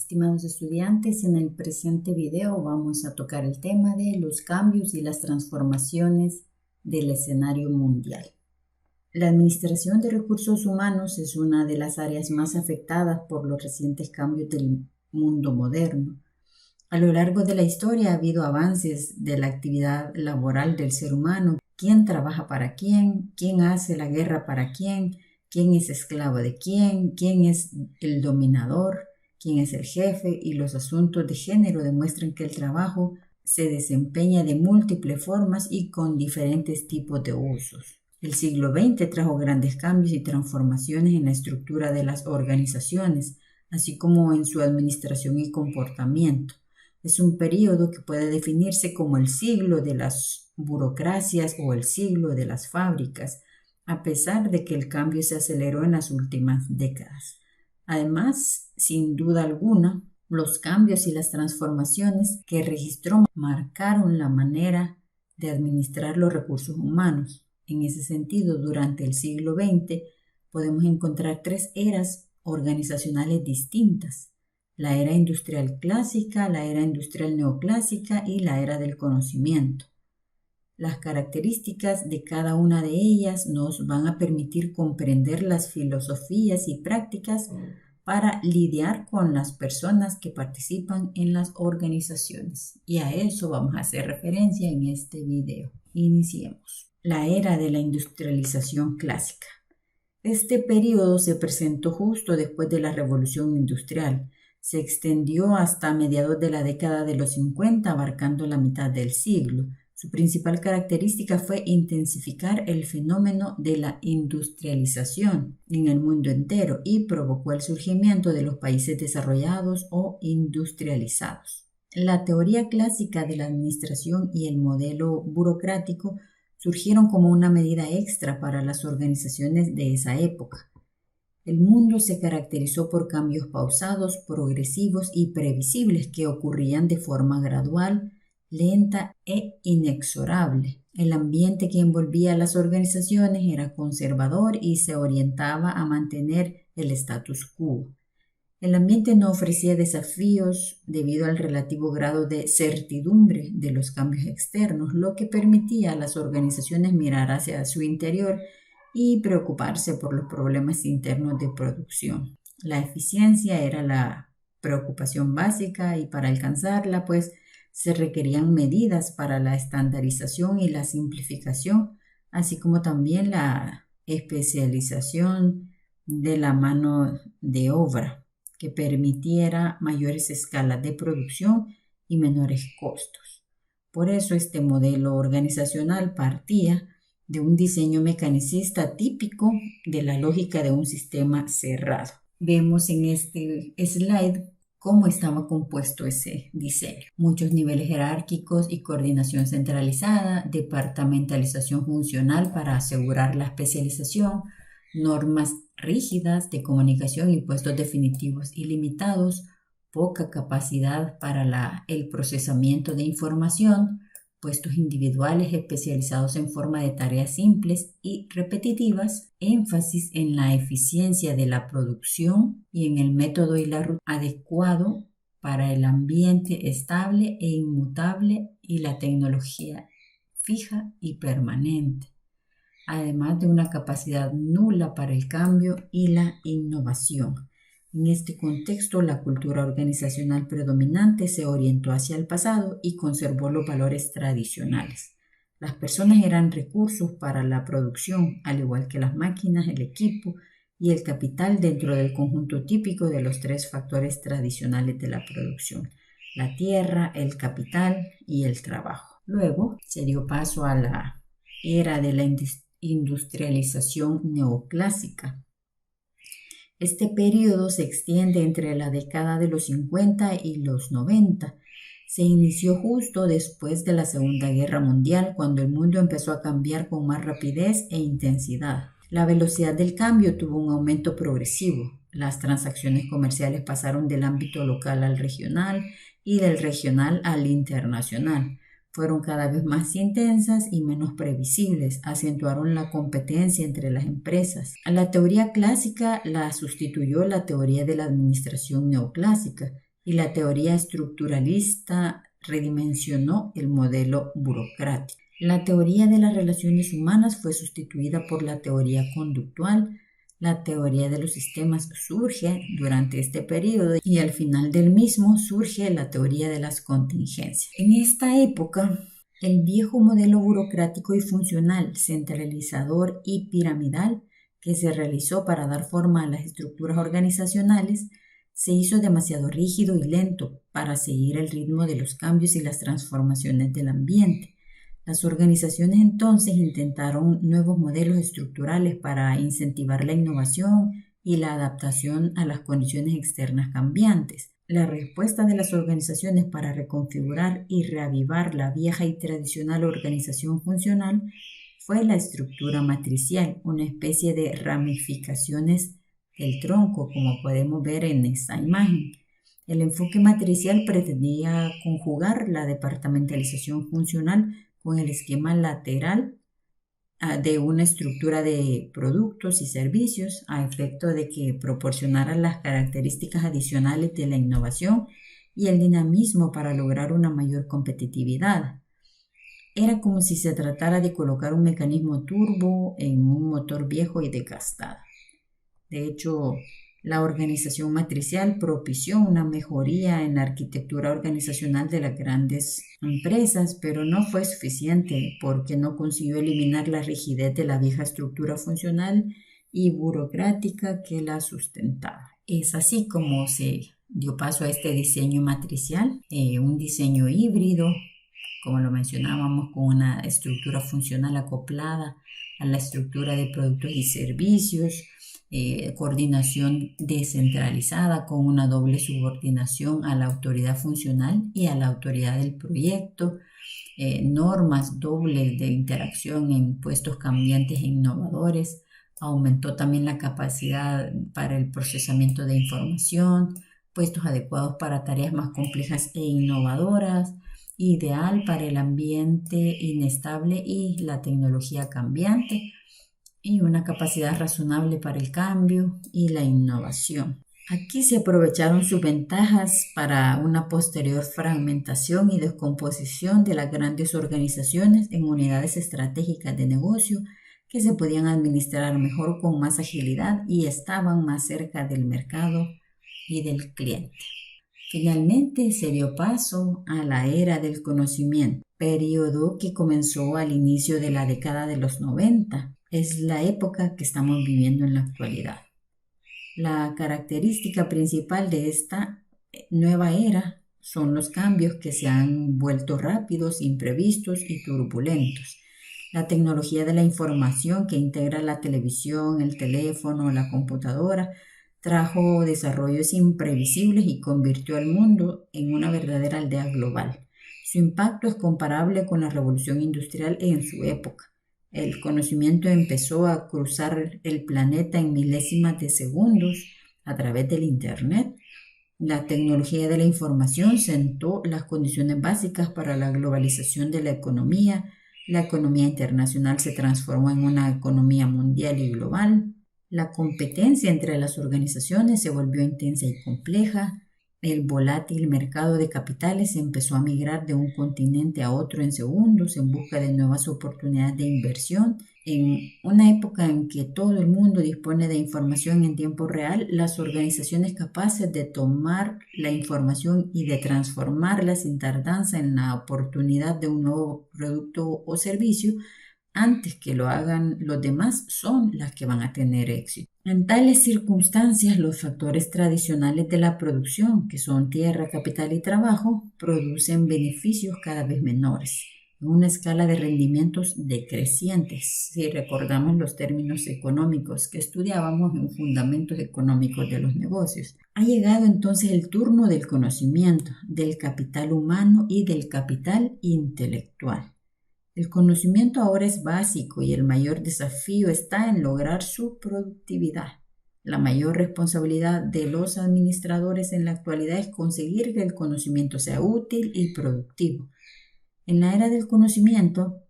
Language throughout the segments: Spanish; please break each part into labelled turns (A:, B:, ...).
A: Estimados estudiantes, en el presente video vamos a tocar el tema de los cambios y las transformaciones del escenario mundial. La administración de recursos humanos es una de las áreas más afectadas por los recientes cambios del mundo moderno. A lo largo de la historia ha habido avances de la actividad laboral del ser humano, quién trabaja para quién hace la guerra para quién es esclavo de quién es el dominador, quién es el jefe, y los asuntos de género demuestran que el trabajo se desempeña de múltiples formas y con diferentes tipos de usos. El siglo XX trajo grandes cambios y transformaciones en la estructura de las organizaciones, así como en su administración y comportamiento. Es un periodo que puede definirse como el siglo de las burocracias o el siglo de las fábricas, a pesar de que el cambio se aceleró en las últimas décadas. Además, sin duda alguna, los cambios y las transformaciones que registró marcaron la manera de administrar los recursos humanos. En ese sentido, durante el siglo XX podemos encontrar tres eras organizacionales distintas: la era industrial clásica, la era industrial neoclásica y la era del conocimiento. Las características de cada una de ellas nos van a permitir comprender las filosofías y prácticas para lidiar con las personas que participan en las organizaciones. Y a eso vamos a hacer referencia en este video. Iniciemos. La era de la industrialización clásica. Este periodo se presentó justo después de la Revolución Industrial. Se extendió hasta mediados de la década de los 50, abarcando la mitad del siglo. Su principal característica fue intensificar el fenómeno de la industrialización en el mundo entero y provocó el surgimiento de los países desarrollados o industrializados. La teoría clásica de la administración y el modelo burocrático surgieron como una medida extra para las organizaciones de esa época. El mundo se caracterizó por cambios pausados, progresivos y previsibles que ocurrían de forma gradual, lenta e inexorable. El ambiente que envolvía a las organizaciones era conservador y se orientaba a mantener el status quo. El ambiente no ofrecía desafíos debido al relativo grado de certidumbre de los cambios externos, lo que permitía a las organizaciones mirar hacia su interior y preocuparse por los problemas internos de producción. La eficiencia era la preocupación básica y para alcanzarla, se requerían medidas para la estandarización y la simplificación, así como también la especialización de la mano de obra, que permitiera mayores escalas de producción y menores costos. Por eso este modelo organizacional partía de un diseño mecanicista típico de la lógica de un sistema cerrado. Vemos en este slide cómo estaba compuesto ese diseño. Muchos niveles jerárquicos y coordinación centralizada, departamentalización funcional para asegurar la especialización, normas rígidas de comunicación y puestos definitivos y limitados, poca capacidad para el procesamiento de información, puestos individuales especializados en forma de tareas simples y repetitivas, énfasis en la eficiencia de la producción y en el método y la ruta adecuado para el ambiente estable e inmutable y la tecnología fija y permanente, además de una capacidad nula para el cambio y la innovación. En este contexto, la cultura organizacional predominante se orientó hacia el pasado y conservó los valores tradicionales. Las personas eran recursos para la producción, al igual que las máquinas, el equipo y el capital dentro del conjunto típico de los tres factores tradicionales de la producción: la tierra, el capital y el trabajo. Luego se dio paso a la era de la industrialización neoclásica. Este periodo se extiende entre la década de los 50 y los 90. Se inició justo después de la Segunda Guerra Mundial, cuando el mundo empezó a cambiar con más rapidez e intensidad. La velocidad del cambio tuvo un aumento progresivo. Las transacciones comerciales pasaron del ámbito local al regional y del regional al internacional. Fueron cada vez más intensas y menos previsibles, acentuaron la competencia entre las empresas. A la teoría clásica la sustituyó la teoría de la administración neoclásica, y la teoría estructuralista redimensionó el modelo burocrático. La teoría de las relaciones humanas fue sustituida por la teoría conductual. La teoría de los sistemas surge durante este periodo y al final del mismo surge la teoría de las contingencias. En esta época, el viejo modelo burocrático y funcional, centralizador y piramidal que se realizó para dar forma a las estructuras organizacionales se hizo demasiado rígido y lento para seguir el ritmo de los cambios y las transformaciones del ambiente. Las organizaciones entonces intentaron nuevos modelos estructurales para incentivar la innovación y la adaptación a las condiciones externas cambiantes. La respuesta de las organizaciones para reconfigurar y reavivar la vieja y tradicional organización funcional fue la estructura matricial, una especie de ramificaciones del tronco, como podemos ver en esta imagen. El enfoque matricial pretendía conjugar la departamentalización funcional con el esquema lateral de una estructura de productos y servicios a efecto de que proporcionara las características adicionales de la innovación y el dinamismo para lograr una mayor competitividad. Era como si se tratara de colocar un mecanismo turbo en un motor viejo y desgastado. De hecho, la organización matricial propició una mejoría en la arquitectura organizacional de las grandes empresas, pero no fue suficiente porque no consiguió eliminar la rigidez de la vieja estructura funcional y burocrática que la sustentaba. Es así como se dio paso a este diseño matricial, un diseño híbrido, como lo mencionábamos, con una estructura funcional acoplada a la estructura de productos y servicios, coordinación descentralizada con una doble subordinación a la autoridad funcional y a la autoridad del proyecto, normas dobles de interacción en puestos cambiantes e innovadores. Aumentó también la capacidad para el procesamiento de información, puestos adecuados para tareas más complejas e innovadoras, ideal para el ambiente inestable y la tecnología cambiante, y una capacidad razonable para el cambio y la innovación. Aquí se aprovecharon sus ventajas para una posterior fragmentación y descomposición de las grandes organizaciones en unidades estratégicas de negocio que se podían administrar mejor con más agilidad y estaban más cerca del mercado y del cliente. Finalmente se dio paso a la era del conocimiento, periodo que comenzó al inicio de la década de los 90. Es la época que estamos viviendo en la actualidad. La característica principal de esta nueva era son los cambios que se han vuelto rápidos, imprevistos y turbulentos. La tecnología de la información que integra la televisión, el teléfono, la computadora, trajo desarrollos imprevisibles y convirtió al mundo en una verdadera aldea global. Su impacto es comparable con la revolución industrial en su época. El conocimiento empezó a cruzar el planeta en milésimas de segundos a través del Internet. La tecnología de la información sentó las condiciones básicas para la globalización de la economía. La economía internacional se transformó en una economía mundial y global. La competencia entre las organizaciones se volvió intensa y compleja. El volátil mercado de capitales empezó a migrar de un continente a otro en segundos en busca de nuevas oportunidades de inversión. En una época en que todo el mundo dispone de información en tiempo real, las organizaciones capaces de tomar la información y de transformarla sin tardanza en la oportunidad de un nuevo producto o servicio antes que lo hagan los demás son las que van a tener éxito. En tales circunstancias, los factores tradicionales de la producción, que son tierra, capital y trabajo, producen beneficios cada vez menores, en una escala de rendimientos decrecientes, si recordamos los términos económicos que estudiábamos en Fundamentos Económicos de los Negocios. Ha llegado entonces el turno del conocimiento, del capital humano y del capital intelectual. El conocimiento ahora es básico y el mayor desafío está en lograr su productividad. La mayor responsabilidad de los administradores en la actualidad es conseguir que el conocimiento sea útil y productivo. En la era del conocimiento,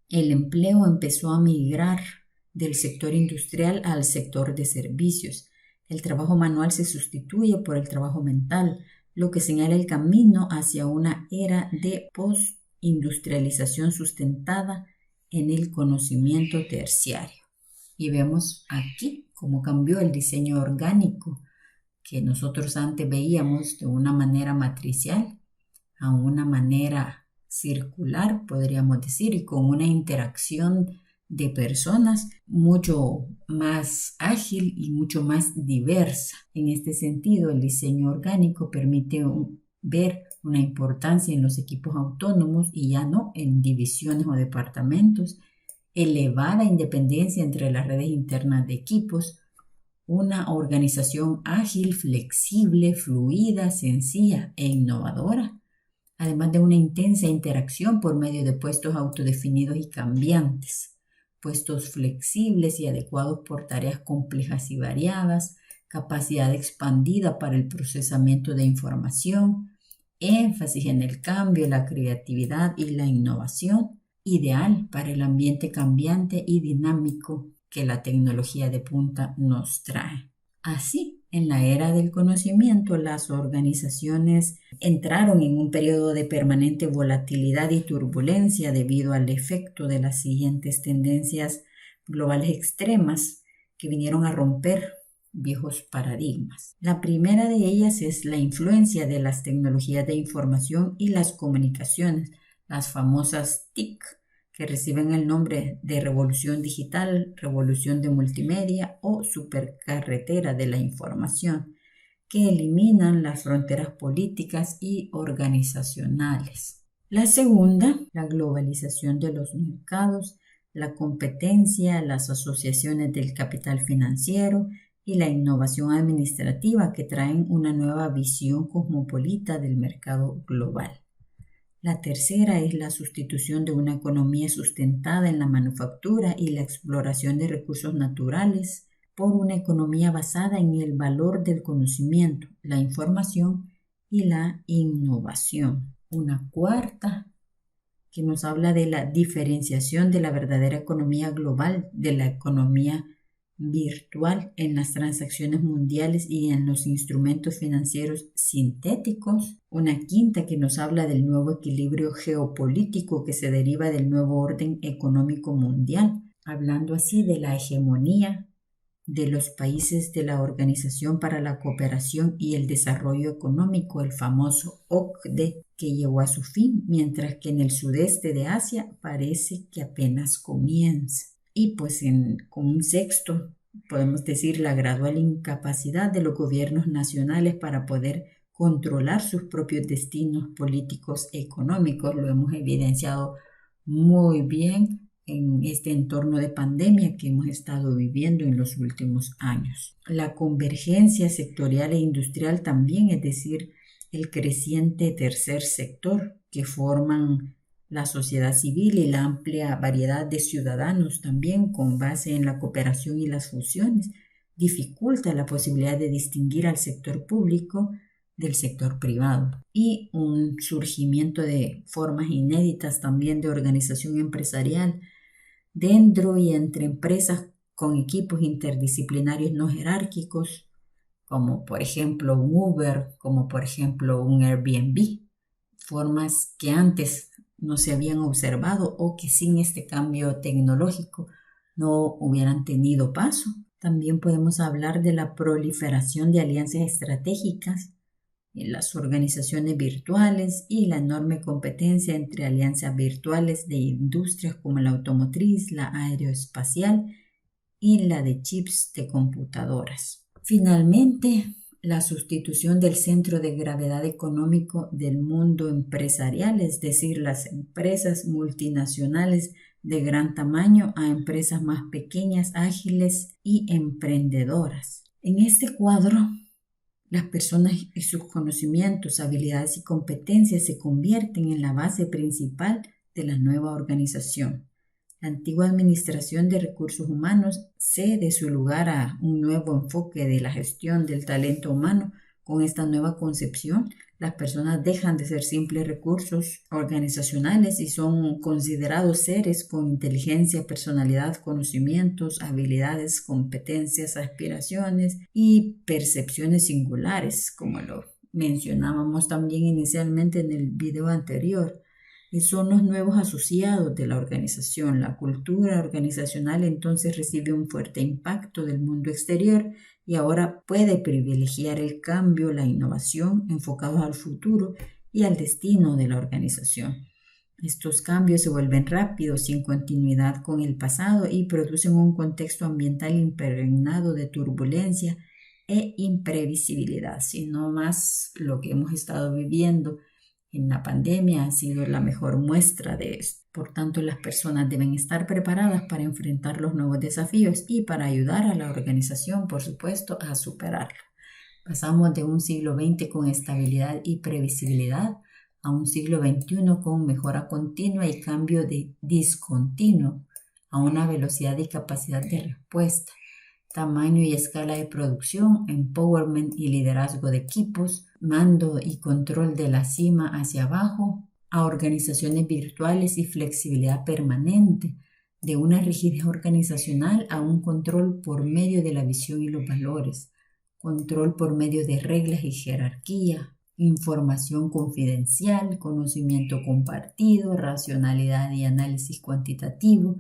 A: el empleo empezó a migrar del sector industrial al sector de servicios. El trabajo manual se sustituye por el trabajo mental. lo que señala el camino hacia una era de postindustrialización sustentada en el conocimiento terciario. Y vemos aquí cómo cambió el diseño orgánico que nosotros antes veíamos de una manera matricial a una manera circular, podríamos decir, y con una interacción de personas mucho más ágil y mucho más diversa. En este sentido, el diseño orgánico permite ver una importancia en los equipos autónomos y ya no en divisiones o departamentos, elevada independencia entre las redes internas de equipos, una organización ágil, flexible, fluida, sencilla e innovadora, además de una intensa interacción por medio de puestos autodefinidos y cambiantes, puestos flexibles y adecuados por tareas complejas y variadas, capacidad expandida para el procesamiento de información, énfasis en el cambio, la creatividad y la innovación, ideal para el ambiente cambiante y dinámico que la tecnología de punta nos trae. Así, en la era del conocimiento, las organizaciones entraron en un periodo de permanente volatilidad y turbulencia debido al efecto de las siguientes tendencias globales extremas que vinieron a romper viejos paradigmas. La primera de ellas es la influencia de las tecnologías de información y las comunicaciones, las famosas TIC, que reciben el nombre de revolución digital, revolución de multimedia o supercarretera de la información, que eliminan las fronteras políticas y organizacionales. La segunda, la globalización de los mercados, la competencia, las asociaciones del capital financiero y la innovación administrativa que traen una nueva visión cosmopolita del mercado global. La tercera es la sustitución de una economía sustentada en la manufactura y la exploración de recursos naturales por una economía basada en el valor del conocimiento, la información y la innovación. Una cuarta que nos habla de la diferenciación de la verdadera economía global de la economía virtual en las transacciones mundiales y en los instrumentos financieros sintéticos. Una quinta que nos habla del nuevo equilibrio geopolítico que se deriva del nuevo orden económico mundial, hablando así de la hegemonía de los países de la Organización para la Cooperación y el Desarrollo Económico, el famoso OCDE, que llegó a su fin, mientras que en el sudeste de Asia parece que apenas comienza. Y pues con un sexto, podemos decir la gradual incapacidad de los gobiernos nacionales para poder controlar sus propios destinos políticos económicos. Lo hemos evidenciado muy bien en este entorno de pandemia que hemos estado viviendo en los últimos años. La convergencia sectorial e industrial también, es decir, el creciente tercer sector que forman la sociedad civil y la amplia variedad de ciudadanos también con base en la cooperación y las fusiones, dificulta la posibilidad de distinguir al sector público del sector privado, y un surgimiento de formas inéditas también de organización empresarial dentro y entre empresas con equipos interdisciplinarios no jerárquicos, como por ejemplo un Uber, como por ejemplo un Airbnb, formas que antes no se habían observado o que sin este cambio tecnológico no hubieran tenido paso. También podemos hablar de la proliferación de alianzas estratégicas en las organizaciones virtuales y la enorme competencia entre alianzas virtuales de industrias como la automotriz, la aeroespacial y la de chips de computadoras. Finalmente, la sustitución del centro de gravedad económico del mundo empresarial, es decir, las empresas multinacionales de gran tamaño a empresas más pequeñas, ágiles y emprendedoras. En este cuadro, las personas y sus conocimientos, habilidades y competencias se convierten en la base principal de la nueva organización. La antigua administración de recursos humanos cede su lugar a un nuevo enfoque de la gestión del talento humano. Con esta nueva concepción, las personas dejan de ser simples recursos organizacionales y son considerados seres con inteligencia, personalidad, conocimientos, habilidades, competencias, aspiraciones y percepciones singulares, como lo mencionábamos también inicialmente en el video anterior, son los nuevos asociados de la organización. La cultura organizacional entonces recibe un fuerte impacto del mundo exterior y ahora puede privilegiar el cambio, la innovación enfocados al futuro y al destino de la organización. Estos cambios se vuelven rápidos, sin continuidad con el pasado y producen un contexto ambiental impregnado de turbulencia e imprevisibilidad, sino más lo que hemos estado viviendo en la pandemia ha sido la mejor muestra de esto. Por tanto, las personas deben estar preparadas para enfrentar los nuevos desafíos y para ayudar a la organización, por supuesto, a superarlo. Pasamos de un siglo XX con estabilidad y previsibilidad a un siglo XXI con mejora continua y cambio de discontinuo a una velocidad y capacidad de respuesta, tamaño y escala de producción, empowerment y liderazgo de equipos, mando y control de la cima hacia abajo, a organizaciones virtuales y flexibilidad permanente, de una rigidez organizacional a un control por medio de la visión y los valores, control por medio de reglas y jerarquía, información confidencial, conocimiento compartido, racionalidad y análisis cuantitativo,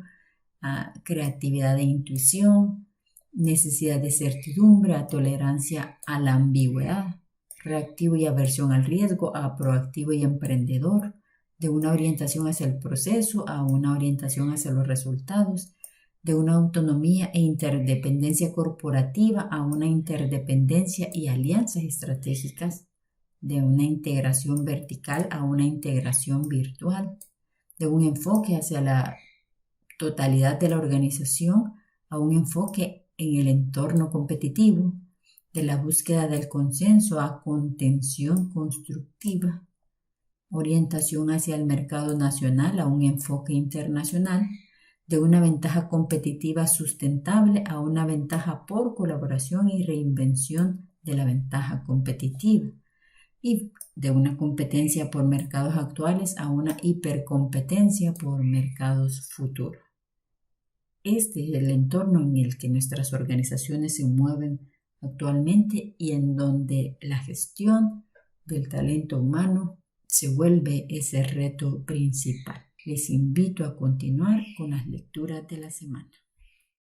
A: creatividad e intuición, necesidad de certidumbre, a tolerancia a la ambigüedad, reactivo y aversión al riesgo, a proactivo y emprendedor, de una orientación hacia el proceso a una orientación hacia los resultados, de una autonomía e interdependencia corporativa a una interdependencia y alianzas estratégicas, de una integración vertical a una integración virtual, de un enfoque hacia la totalidad de la organización a un enfoque en el entorno competitivo, de la búsqueda del consenso a contención constructiva, orientación hacia el mercado nacional a un enfoque internacional, de una ventaja competitiva sustentable a una ventaja por colaboración y reinvención de la ventaja competitiva, y de una competencia por mercados actuales a una hipercompetencia por mercados futuros. Este es el entorno en el que nuestras organizaciones se mueven actualmente y en donde la gestión del talento humano se vuelve ese reto principal. Les invito a continuar con las lecturas de la semana.